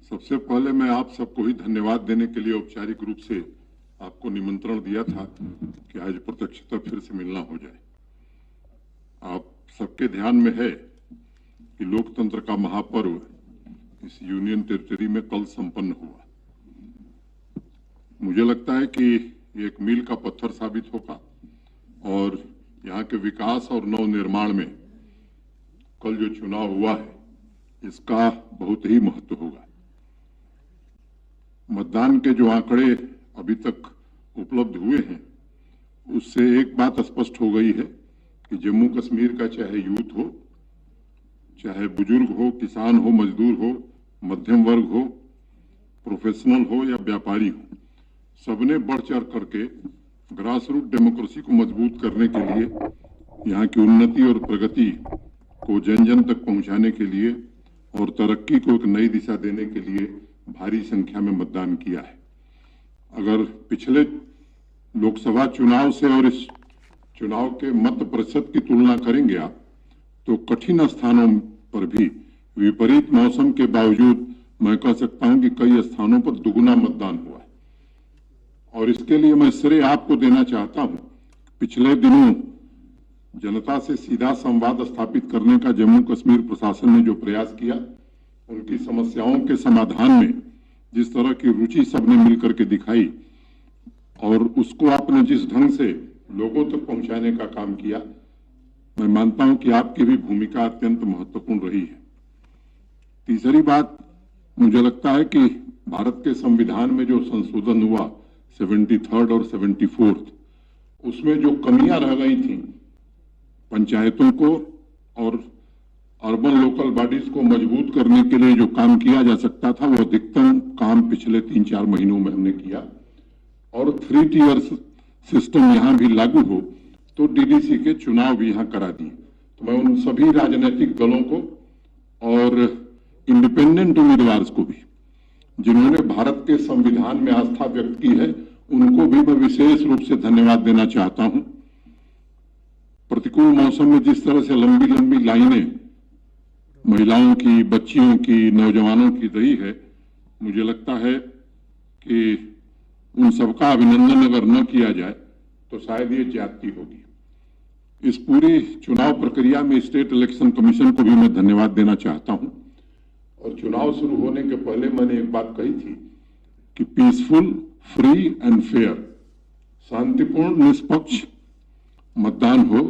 सबसे पहले मैं आप सबको ही धन्यवाद देने के लिए औपचारिक रूप से आपको निमंत्रण दिया था कि आज प्रत्यक्षता फिर से मिलना हो जाए। आप सबके ध्यान में है कि लोकतंत्र का महापर्व इस यूनियन टेरिटरी में कल संपन्न हुआ। मुझे लगता है कि ये एक मील का पत्थर साबित होगा और यहाँ के विकास और नवनिर्माण में कल जो चुनाव हुआ है इसका बहुत ही महत्व होगा। मतदान के जो आंकड़े अभी तक उपलब्ध हुए हैं उससे एक बात स्पष्ट हो गई है कि जम्मू कश्मीर का चाहे यूथ हो, चाहे बुजुर्ग हो, किसान हो, मजदूर हो, मध्यम वर्ग हो, प्रोफेशनल हो या व्यापारी हो, सबने बढ़ चढ़ करके ग्रास रूट डेमोक्रेसी को मजबूत करने के लिए, यहाँ की उन्नति और प्रगति को जन जन तक पहुंचाने के लिए और तरक्की को एक नई दिशा देने के लिए भारी संख्या में मतदान किया है। अगर पिछले लोकसभा चुनाव से और इस चुनाव के मत प्रतिशत की तुलना करेंगे आप, तो कठिन स्थानों पर भी विपरीत मौसम के बावजूद मैं कह सकता हूं कि कई स्थानों पर दुगुना मतदान हुआ है। और इसके लिए मैं श्रेय आपको देना चाहता हूं। पिछले दिनों जनता से सीधा संवाद स्थापित करने का जम्मू कश्मीर प्रशासन ने जो प्रयास किया, उनकी समस्याओं के समाधान में जिस तरह की रुचि सबने मिलकर के दिखाई और उसको आपने जिस ढंग से लोगों तक पहुंचाने का काम किया, मैं मानता हूं कि आपकी भी भूमिका अत्यंत महत्वपूर्ण रही है। तीसरी बात, मुझे लगता है कि भारत के संविधान में जो संशोधन हुआ 73rd और 74th, उसमें जो कमियां रह गई थी, पंचायतों को और अर्बन लोकल बॉडीज को मजबूत करने के लिए जो काम किया जा सकता था, वो अधिकतम काम पिछले 3-4 महीनों में हमने किया। और 3 टियर सिस्टम यहां भी लागू हो तो डीडीसी के चुनाव भी यहां करा दिए। तो मैं उन सभी राजनीतिक दलों को और इंडिपेंडेंट उम्मीदवार को भी, जिन्होंने भारत के संविधान में आस्था व्यक्त की है, उनको भी मैं विशेष रूप से धन्यवाद देना चाहता हूं। प्रतिकूल मौसम में जिस तरह से लंबी लंबी लाइनें महिलाओं की, बच्चियों की, नौजवानों की रही है, मुझे लगता है कि उन सबका अभिनंदन अगर न किया जाए तो शायद ये ज्यादती होगी। इस पूरी चुनाव प्रक्रिया में स्टेट इलेक्शन कमीशन को भी मैं धन्यवाद देना चाहता हूं। और चुनाव शुरू होने के पहले मैंने एक बात कही थी कि पीसफुल, फ्री एंड फेयर, शांतिपूर्ण, निष्पक्ष मतदान हो,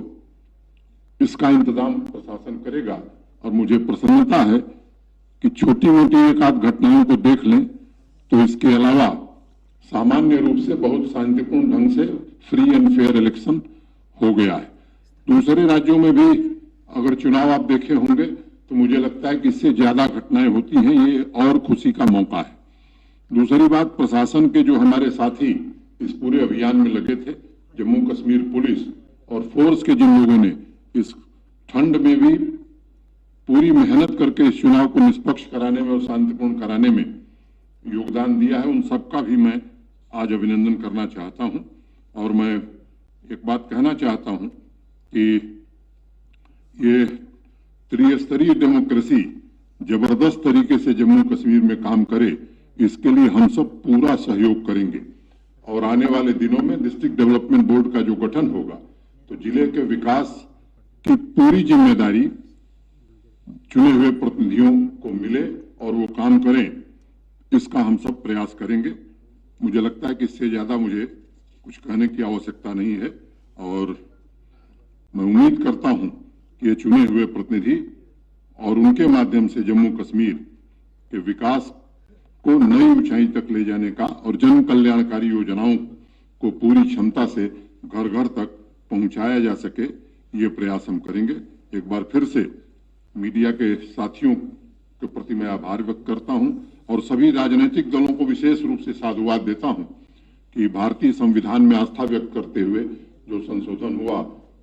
इसका इंतजाम प्रशासन करेगा। और मुझे प्रसन्नता है कि छोटी मोटी एक आध घटनाओं को देख लें तो इसके अलावा सामान्य रूप से बहुत शांतिपूर्ण ढंग से फ्री एंड फेयर इलेक्शन हो गया है। दूसरे राज्यों में भी अगर चुनाव आप देखे होंगे तो मुझे लगता है कि इससे ज्यादा घटनाएं होती हैं, ये और खुशी का मौका है। दूसरी बात, प्रशासन के जो हमारे साथी इस पूरे अभियान में लगे थे, जम्मू कश्मीर पुलिस और फोर्स के जिन लोगों ने इस ठंड में भी पूरी मेहनत करके इस चुनाव को निष्पक्ष कराने में और शांतिपूर्ण कराने में योगदान दिया है, उन सबका भी मैं आज अभिनंदन करना चाहता हूं। और मैं एक बात कहना चाहता हूं कि ये त्रिस्तरीय डेमोक्रेसी जबरदस्त तरीके से जम्मू कश्मीर में काम करे, इसके लिए हम सब पूरा सहयोग करेंगे। और आने वाले दिनों में डिस्ट्रिक्ट डेवलपमेंट बोर्ड का जो गठन होगा तो जिले के विकास की पूरी जिम्मेदारी चुने हुए प्रतिनिधियों को मिले और वो काम करें, इसका हम सब प्रयास करेंगे। मुझे लगता है कि इससे ज्यादा मुझे कुछ कहने की आवश्यकता नहीं है और मैं उम्मीद करता हूं कि ये चुने हुए प्रतिनिधि और उनके माध्यम से जम्मू कश्मीर के विकास को नई ऊंचाई तक ले जाने का और जन कल्याणकारी योजनाओं को पूरी क्षमता से घर घर तक पहुंचाया जा सके, ये प्रयास हम करेंगे। एक बार फिर से मीडिया के साथियों के प्रति मैं आभार व्यक्त करता हूं और सभी राजनीतिक दलों को विशेष रूप से साधुवाद देता हूं कि भारतीय संविधान में आस्था व्यक्त करते हुए जो संशोधन हुआ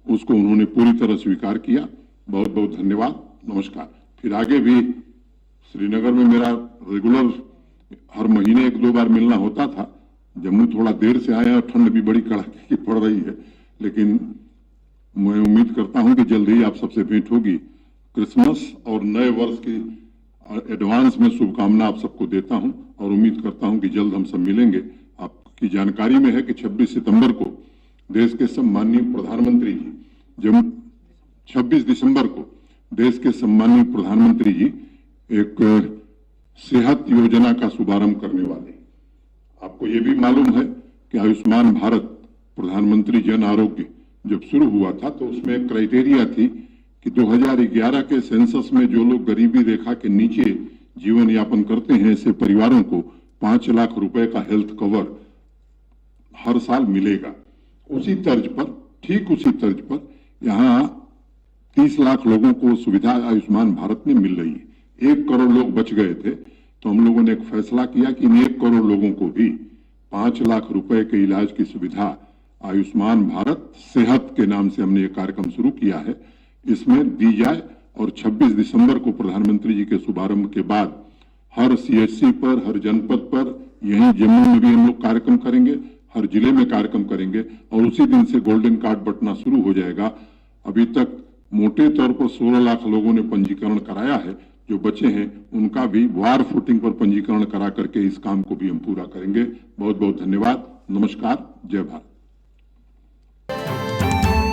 उसको उन्होंने पूरी तरह स्वीकार किया। बहुत बहुत धन्यवाद, नमस्कार। फिर आगे भी श्रीनगर में मेरा रेगुलर हर महीने 1-2 बार मिलना होता था। जम्मू थोड़ा देर से आया और ठंड भी बड़ी कड़ाके की पड़ रही है, लेकिन मैं उम्मीद करता हूं कि जल्द ही आप सबसे भेंट होगी। क्रिसमस और नए वर्ष की एडवांस में शुभकामना आप सबको देता हूं और उम्मीद करता हूं कि जल्द हम सब मिलेंगे। आपकी जानकारी में है कि 26 सितंबर को देश के सम्माननीय प्रधानमंत्री जी, जब 26 दिसंबर को देश के सम्माननीय प्रधानमंत्री जी एक सेहत योजना का शुभारंभ करने वाले। आपको ये भी मालूम है कि आयुष्मान भारत प्रधानमंत्री जन आरोग्य जब शुरू हुआ था तो उसमें एक क्राइटेरिया थी कि 2011 के सेंसस में जो लोग गरीबी रेखा के नीचे जीवन यापन करते हैं ऐसे परिवारों को 5 लाख रुपए का हेल्थ कवर हर साल मिलेगा। उसी तर्ज पर, ठीक उसी तर्ज पर यहाँ 30 लाख लोगों को सुविधा आयुष्मान भारत में मिल रही है। 1 करोड़ लोग बच गए थे तो हम लोगों ने एक फैसला किया कि इन 1 करोड़ लोगों को भी 5 लाख रुपए के इलाज की सुविधा आयुष्मान भारत सेहत के नाम से हमने ये कार्यक्रम शुरू किया है, इसमें दी जाए। और 26 दिसंबर को प्रधानमंत्री जी के शुभारंभ के बाद हर सीएचसी पर, हर जनपद पर, यहीं जम्मू में भी हम लोग कार्यक्रम करेंगे, हर जिले में कार्यक्रम करेंगे और उसी दिन से गोल्डन कार्ड बंटना शुरू हो जाएगा। अभी तक मोटे तौर पर 16 लाख लोगों ने पंजीकरण कराया है। जो बचे हैं उनका भी वार फुटिंग पर पंजीकरण करा करके इस काम को भी हम पूरा करेंगे। बहुत बहुत धन्यवाद। नमस्कार। जय भारत।